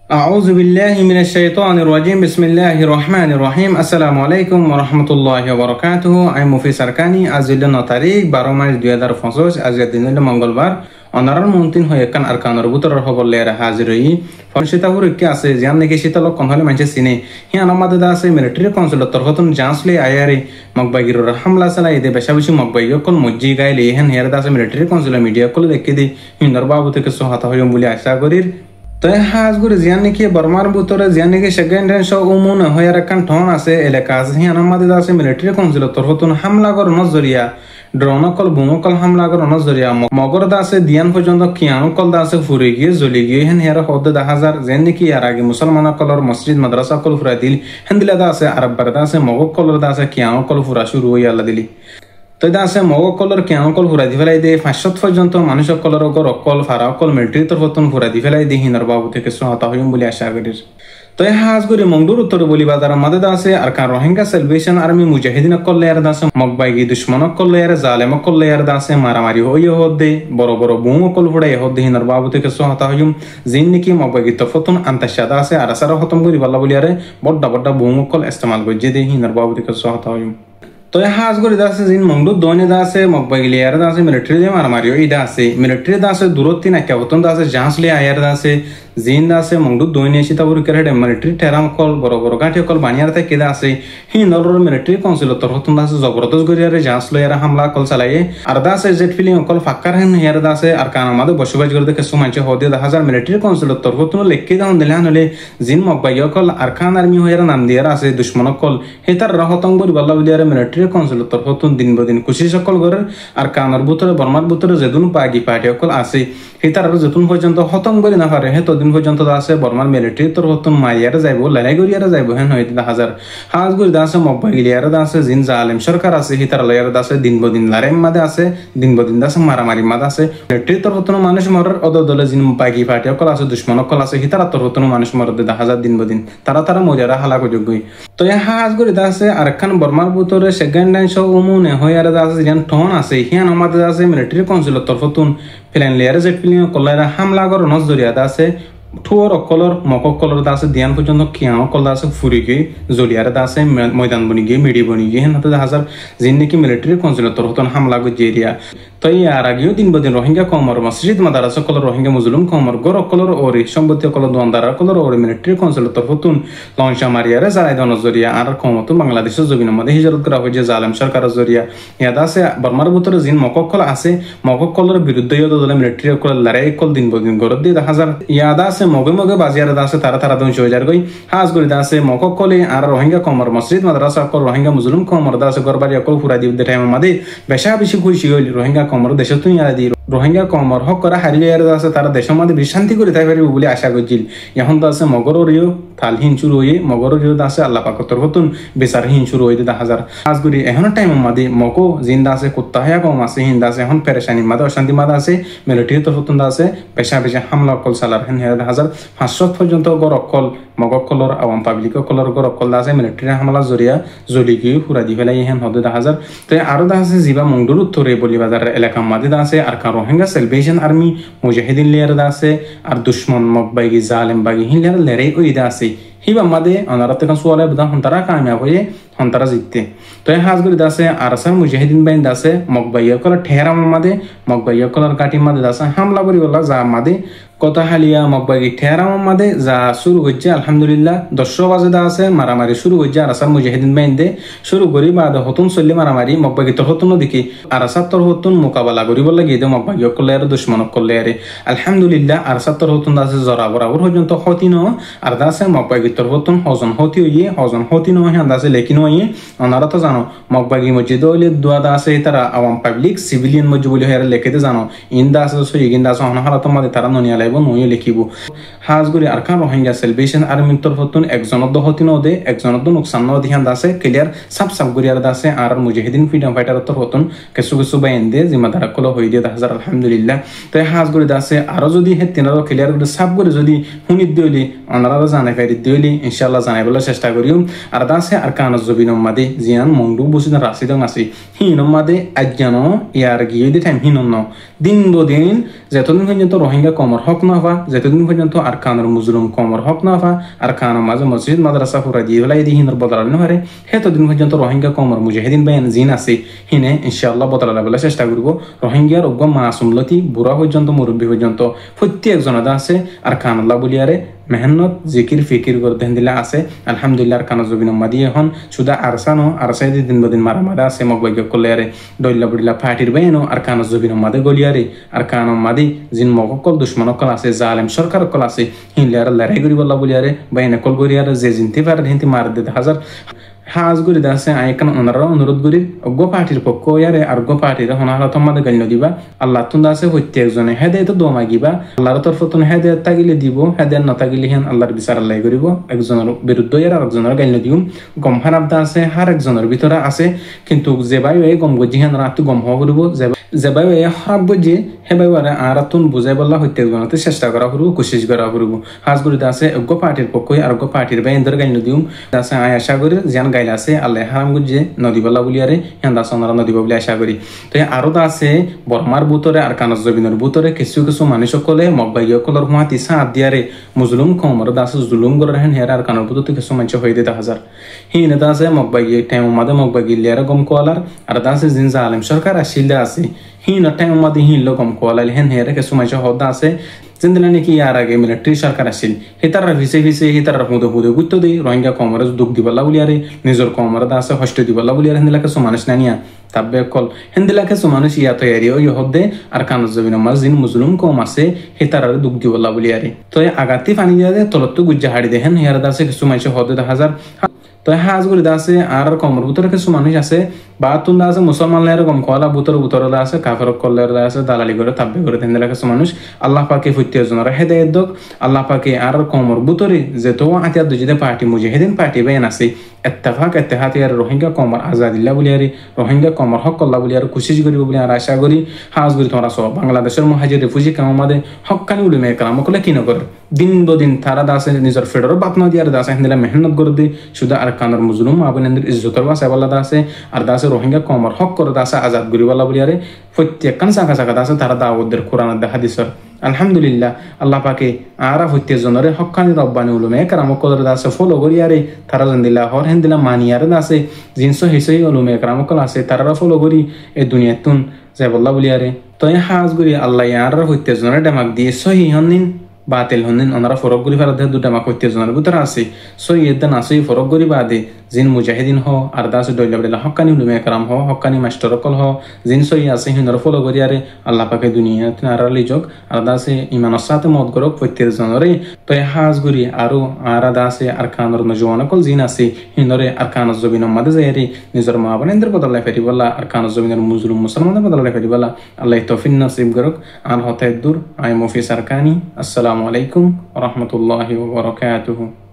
أعوذ بالله من الشيطان الرجيم بسم الله الرحمن الرحيم السلام عليكم ورحمة الله وبركاته আমি মুফিস আরকানি আজ হল 9 তারিখ 12 মার্চ 2025 আজ দিন হল মঙ্গলবার অনারার মন্তিন হয়ে কান আরকানের ভিতরের খবর লেরা হাজির হই ফলসিতাপুর কি আছে জান নাকি শীতল কম হলে মানছে সিনে হি আমাদের আছে মিলিটারি কনসুলেট তরফতন জাঁচলে আয়ারে মকবাগির হামলা চালাই দে বেশা বেশি মকবাগি কল মজ্জি গাইলে হেন হের দাসে মিলিটারি কনসুলেট মিডিয়া কল দেখে দি হিন্দর বাবু থেকে সহায়তা হইম বলে আশা করির তাই হাজ গুরি জিয়ান নাকি বর্মার ভিতরে জিয়ান নাকি সেকেন্ড হ্যান্ড শো উমুন হয়ার একখান ঠন আছে এলাকা আছে হি আমাদের আছে মিলিটারি কনসুলেট তরফতন হামলা কর নজরিয়া ড্রোনকল বুমকল হামলা কর নজরিয়া মগর দাসে দিয়ান পর্যন্ত কিয়ানকল দাসে ফুরে গিয়ে জ্বলি গিয়ে হেন হের হদ 10,000 যেন নাকি আর আগে মুসলমান কলর মসজিদ মাদ্রাসা কল ফুরা দিল হেন্দিলা দাসে আরব বারদা আছে মগক কলর দাসে কিয়ানকল ফুরা শুরু হই আল্লাহ দিলি তো দাসে মগক কলর কিয়ানকল ফুরা দি ফেলাই দে 500 পর্যন্ত মানুষ কলর গর অকল ফারা অকল মিলিটারি তরফতন ফুরা দি ফেলাই দি হিনার বাবু থেকে সহায়তা হইম বলে আশা করির তো হাজ করে মংডুর উত্তর বলি বাজার মাদে দাসে আর কান রোহিঙ্গা সেলিব্রেশন আর্মি মুজাহিদিন কল্লে আর দাসে মকবাইগি দুশ্মন কল্লে আর জালেম কল্লে আর দাসে মারামারি হই হদে বড় বড় বুম কল ফুড়াই হদে হিনার বাবু থেকে সহায়তা হইম জিন নাকি মকবাইগি তফতন আন্তাশাদা আছে আর সারা খতম করি বাল্লা বলি আরে বড় বড় বুম কল ইস্তেমাল গজে দে হিনার বাবু থেকে সহায়তা হইম তো হাজ করে দাসে জিন মংডু দোনে দাসে মকবাইগি আর দাসে মিলিটারি দে মারামারি হই দাসে মিলিটারি দাসে দূরত্ব না কেবতন দাসে জাঁচলে আয়ার দাসে জিন দাসে মংডু দোনে সীতাপুর কেরে মিলিটারি টেরাম কল বড় বড় গাঁঠি কল বানিয়ার তাই কেদা আছে হিন্দর মিলিটারি কনসুলেট তরফতন দাসে জবরদস্ত গরিয়ারে জাঁচলে আর হামলা কল চালায়ে আর দাসে জেট ফিলিং কল ফাক্কার হেন হের দাসে আর কান আমাদের বসবাস করে দেখে সুমানছে হদে 10,000 মিলিটারি কনসুলেট তরফতন লেখকে দাও দিলে হলে জিন মকবাইগি কল আর খান আর্মি হইয়ার নাম দিয়ার আছে দুশ্মন কল হেতার রহতং গরি বল্লা বলিয়ারে মিলিটারি কনসুলেট তরফতন দিন বদিন খুশি সকল গরের আর কানার ভিতরে বর্মার ভিতরে যেদিন পাগি পার্টি সকল আছে হেতার যেতুন পর্যন্ত হতম করি না পারে হে তদিন পর্যন্ত আছে বর্মার মিলিটারি তরফতন মাইয়ারে যাইব লড়াই করিয়ারে যাইব হেন হইতে 10,000 হাজ গরি দাসে মকবাইগিলিয়ারে দাসে জিন জালেম সরকার আছে হেতার লয়ারে দাসে দিন বদিন লড়াই মাদে আছে দিন বদিন দাসে মারামারি মাদে আছে মিলিটারি তরফতন মানুষ মরার অদলে জিন পাগি পার্টি সকল আছে দুশ্মন সকল আছে হেতার তরফতন মানুষ মরতে 10,000 দিন বদিন তারা মজারা হালাক যোগ্যই তো হাজ গরি দাসে আর একখান বর্মার ভিতরে সেকেন্ড হ্যান্ড শো উমুনে হইয়ারে দাসে জিন ঠন আছে হিয়ান আমাদের আছে মিলিটারি কনসুলেট তরফতন প্লেন লেয়ারে যে ফিলিং কলাইরা হামলা কর নজরিয়া দাসে ঠুয়ার অকলর মকক কলর দাসে দিয়ান পর্যন্ত কিয়ান অকল দাসে ফুরি গিয়ে জলিয়ারে দাসে ময়দান বনি গিয়ে মিডি বনি গিয়ে হেন 10,000 জিন নাকি মিলিটারি কনসুলেট তরফতন হামলা গজিয়ে দিয়া তো আর আগেও দিন বদিন রোহিঙ্গা কমর মসজিদ মাদারাসা কলর রোহিঙ্গা মুসলিম কমর গর কলর ওরে সম্পত্তি কলর দোয়ানদার কলর ওরে মিলিটারি কনসুলেট তরফতন লঞ্চা মারিয়ারে জারাই দন জরিয়া আর কমত বাংলাদেশের জমিনের মধ্যে হিজরত করা হয়েছে জালেম সরকারের জরিয়া ইয়াদ আছে বর্মার ভিতরে জিন মকক কল আছে মকক কলর বিরুদ্ধে দলে মিলিটারি কল লড়াই কল দিন বদিন গরদ দিয়ে 10,000 ইয়াদ আছে মগে বাজিয়ার দাসে তারা দন চলে যার গই হাজ গরি দাসে মকক কলে আর রোহিঙ্গা কমর মসজিদ মাদ্রাসা কল রোহিঙ্গা মুসলিম কমর দাসে গরবারি কল ফুরা দি টাইম মাদে বেশা বেশি খুশি হইল রোহিঙ্গা কমর দেশে তুই আর দি রোহিঙ্গা কমর হক করা হারিয়ে আছে তারা দেশের মধ্যে বিশান্তি করে তাই পারিব বলে আশা করছিল এখন তো আছে মগররিও তাল হিন শুরু হয়ে মগররিও দাসে আল্লাহ পাকের তরফতন বেচার হিন শুরু হইতে 10,000 হাজ গরি এখন টাইম মাদে মকো জিন্দা আছে কুত্তা হয়া কম আছে হিন্দা আছে এখন পেরেশানি মাদে অশান্তি মাদে আছে মিলিটারি তরফতন আছে বেশা বেশি হামলা কল সালার হেন 10,500 পর্যন্ত গরকল মগক কলর আওয়াম পাবলিক কলর গরকল দাসে মিলিটারি হামলা জরিয়া জলি গিয়ে ফুরা দি ফেলাই হেন হদে 10,000 তো আরো দাসে জিবা মংডুর উত্তরে বলি বাজার এলাকা মাদে দাসে আর রোহিঙ্গা সেলিব্রেশন আর্মি মুজাহিদিন লেয়ার দাসে আর দুশ্মন মকবাইগি জালেম বাগি হিলের লড়াই ওই দাসে হিবা মাদে অনারত কান সোয়ালে বুদা হন্তারা কামিয়াব হয়ে হন্তারা জিততে তো হাজ গরি দাসে আর আসার মুজাহিদিন বাইন দাসে মকবাইয়া কলার ঠেরাম মাদে মকবাইয়া কলার কাটি মাদে দাসে হামলা করি বলা যা মাদে কথা হালিয়া মকবাইগি ঠেরাম মাদে যা শুরু হচ্ছে আলহামদুলিল্লাহ 10 বাজে দা আছে মারামারি শুরু হচ্ছে আর আসার মুজাহিদিন বাইন দে শুরু করি বাদ হতুন চললে মারামারি মকবাইগি তোর হতুন দেখি আর আসার তোর হতুন মোকাবেলা করিব লাগে দে মকবাইগি করলে আর দুশ্মন করলে আরে আলহামদুলিল্লাহ আর আসার তোর হতুন দাসে জরা বরাবর পর্যন্ত হতি ন আর দাসে মকবাইগি তোর হতুন হজন হতি ন হ্যাঁ দাসে লেকিন হইয়ে ওনারা তো জানো মকবাইগি মসজিদ হইলে দোয়া দাসে তারা আওয়াম পাবলিক সিভিলিয়ান মসজিদ বলে হয়ে লেখিতে জানো ইন্দা আছে সইগিন দাস অনহারাত মাদে তারা ননিয়া লাইব নই লিখিব হাজ গরি আর কান রোহিঙ্গা সেলিব্রেশন আর্মির তরফতন একজনের দহতি নদে একজনের নুকসান নদী হ্যাঁ দাসে ক্লিয়ার সাব গরিয়ার দাসে আর মুজাহিদিন ফ্রিডম ফাইটার তরফতন কিছু বাইন দে জিম্মাদার কল হই দিয়ে 10,000 আলহামদুলিল্লাহ তো হাজ গরি দাসে আরো যদি হে তিনারও ক্লিয়ার করে সাব করে যদি হুনিত দিলি ওনারা জানাই ফাইদি দিলি ইনশাআল্লাহ জানাই বলে চেষ্টা করিও আর দাসে আর কান জবিনম মাদে জিয়ান মংডু বসিনা রাশিদং আছে হিনম মাদে আজ্ঞানো ইয়ার গিয়ে দি টাইম হিনম ন দিন বদিন যতদিন পর্যন্ত রোহিঙ্গা কমর হক না হওয়া, যতদিন পর্যন্ত আরকানুল মুজলুম কমর হক না হওয়া, আরকানুল মাঝে মসজিদ মাদ্রাসা পুরা দিয়ে হলাই দিয়ে হিন্দর বদলাল না পারে, সেতদিন পর্যন্ত রোহিঙ্গা কমর মুজাহিদিন বায়ান জিন আছে হিনে ইনশাআল্লাহ বদলালে বলে চেষ্টা করব। রোহিঙ্গার অজ্ঞ মাসুমলতি বুড়া পর্যন্ত মুরব্বী পর্যন্ত প্রত্যেকজন আছে আরকানুল্লাহ বলিয়ারে মেহনত জিকির ফিকির করে দেন দিলা আছে। আলহামদুলিল্লাহ আরকান জবিন মাদি এখন শুধু আরসানো আরসাই দিন বদিন মারা মাদা আছে মগবাগ্য করলে দইলা বড়িলা ফাটির বাইনো আরকান জবিন মাদে গলিয়ারে আরকান মাদি জিন মগকল দুশ্মন কল আছে জালেম সরকার কল আছে হিনলিয়ার লড়াই করি বল্লা বলিয়ারে বাইনে কল গরিয়ারে যে জিনতে পারে হিনতে মার দে হাজার হাজ গুরি দাসে আইকান ওনারা অনুরোধ করি অজ্ঞ পার্টির পক্ষ ইয়ারে আর্ঘ্য পার্টির হনারা তোমাদের গান্য দিবা আল্লাহ তুন দাসে প্রত্যেকজনে হেদায়ত দোয়া মাগিবা আল্লাহর তরফ তুন হেদায়ত তাগিলে দিব হেদায়ত না তাগিলে হেন আল্লাহর বিচার আল্লাহ করিব। একজনের বিরুদ্ধে ইয়ার আরেকজনের গান্য দিম গম হারাবদা আছে হার একজনের ভিতরে আছে কিন্তু যে বাই এই গম গজি হেন রাত গম হওয়া করিব যে বাই এই খারাপ বুঝি হে বাইবারে আর তুন বুঝাই বললা প্রত্যেকজনতে চেষ্টা করা করব কোশিশ করা করব। হাজ গুরি দাসে অজ্ঞ পার্টির পক্ষ আর্ঘ্য পার্টির বাইন্দর গান্য দিম দাসে আয় আশা করি যেন গাইলে আছে আল্লাহ হারাম গুজে নদী বলা বলিয়ারে হেন দাস ওনারা নদী বলে আশা করি। তো আরো দা আছে বর্মার বুতরে আর কানজ জবিনের বুতরে কিছু কিছু মানুষ সকলে মগবাই কলর হুয়াতি সাত দিয়ারে মুজলুম কমর দাস জুলুম করে হেন হের আর কানর বুততে কিছু মানুষ হয়ে দিতে হাজার হিন এটা আছে মগবাই টাইম মাদে মগবাই লিয়ারে গম কোয়ালার আর দাসে জিনজা আলম সরকার আসিল আছে হিন টাইম মাদে হিন লোকম কোয়ালাল হেন হের কিছু মানুষ হদা আছে জিন্দলা নাকি আর আগে মিলিটারি সরকার আসিল হিতারা ভিসে ভিসে হিতারা পুদে পুদে গুত্ত দি রোহিঙ্গা কমরে দুঃখ দিবলা বলিয়ারে নিজের কমরে দাসে হষ্ট দিবলা বলিয়ারে হিন্দিলা কিছু মানুষ নানিয়া তাবে কল হিন্দিলা কিছু মানুষ ইয়া তৈরি ওই হদে আর কানজ জবিন মাজিন মুজলুম কম আছে হিতারা দুঃখ দিবলা বলিয়ারে তো আগাতি পানি দিয়া দে তলত গুজ্জা হাড়ি দেখেন হিয়ার দাসে কিছু মানুষ হদে 10,000 তো হাজ গুলি দাসে আর কমর ভিতরে কিছু মানুষ আছে বা তুন আছে মুসলমান লের গম কলা বুতর বুতর আছে কাফের কল্লের আছে দালালি করে তাব্বে করে তেন কিছু মানুষ আল্লাহ পাকে প্রত্যেকজনের হেদায়েত দক আল্লাহ পাকে আর কমর বুতরে যে তো আতিয়া দুজিদে পার্টি মুজাহিদিন পার্টি বেন আছে ইত্তেফাক ইত্তেহাদ ইয়ার রোহিঙ্গা কমর আজাদিল্লাহ বলিয়ারি রোহিঙ্গা কমর হক আল্লাহ বলিয়ার কোশিশ করিব বলি আর আশা করি হাজ গুলি তোমরা সব বাংলাদেশের মুহাজির রিফিউজি কামামাদে হক্কানি উলুমে কালাম কলে কি নকর দিন বদিন তারা দাসে নিজের ফেডার বাত না দিয়ার দাসে হিন্দলা মেহনত করে দি শুধু আর কানর মুজলুম আবনেন্দ্র ইজ্জতর বাসা বলা দাসে আর দাসে রোহিঙ্গা কমর হক করে দাসে আজাদ করিবালা বলিয়ারে প্রত্যেকখান শাখা শাখা দাসে তারা দাওয়াতদের কোরআন হাদিসর আলহামদুলিল্লাহ আল্লাহ পাকে আরা প্রত্যেকজনের হক্কানি রব্বানি উলুমে কারাম কদর দাসে ফলো করিয়ারে তারা জিন্দিলা হর হিন্দিলা মানিয়ারে দাসে জিনস হিসই উলুমে কারাম কল আছে তারা ফলো করি এই দুনিয়াতুন যাই বল্লা বলিয়ারে তো হাজ করি আল্লাহ আরা প্রত্যেকজনের ডেমাক দিয়ে সহি হনিন বাতিল হনিন ওনারা ফরক গুলি ফেরাতে দুটা মা প্রত্যেকজনের ভিতরে আছে সহি এদান আছে ফরক গুলি বাদে জিন মুজাহিদিন হ আর দাস দইলা বলে হক্কানি উলুমে কারাম হ হক্কানি মাস্টার কল হ জিন সহি আছে হিন্দর ফলো করিয়ারে আল্লাহ পাকে দুনিয়া আরালি যোগ আর দাসে ইমানের সাথে মত করক প্রত্যেকজনরে তো হাজ গুরি আরো আর দাসে আর কানর নজওয়ান কল জিন আছে হিন্দরে আর কানজ জবিন মাদে যায়রে নিজর মা বানেন্দ্র বদলাই ফেরি বলা আর কানজ জবিনের মুজলুম মুসলমানদের বদলাই ফেরি বলা আল্লাহ তৌফিক নসিব করক আর হতে দূর আই মুফি সারকানি আসসালামু আলাইকুম ওয়া রাহমাতুল্লাহি ওয়া বারাকাতুহু।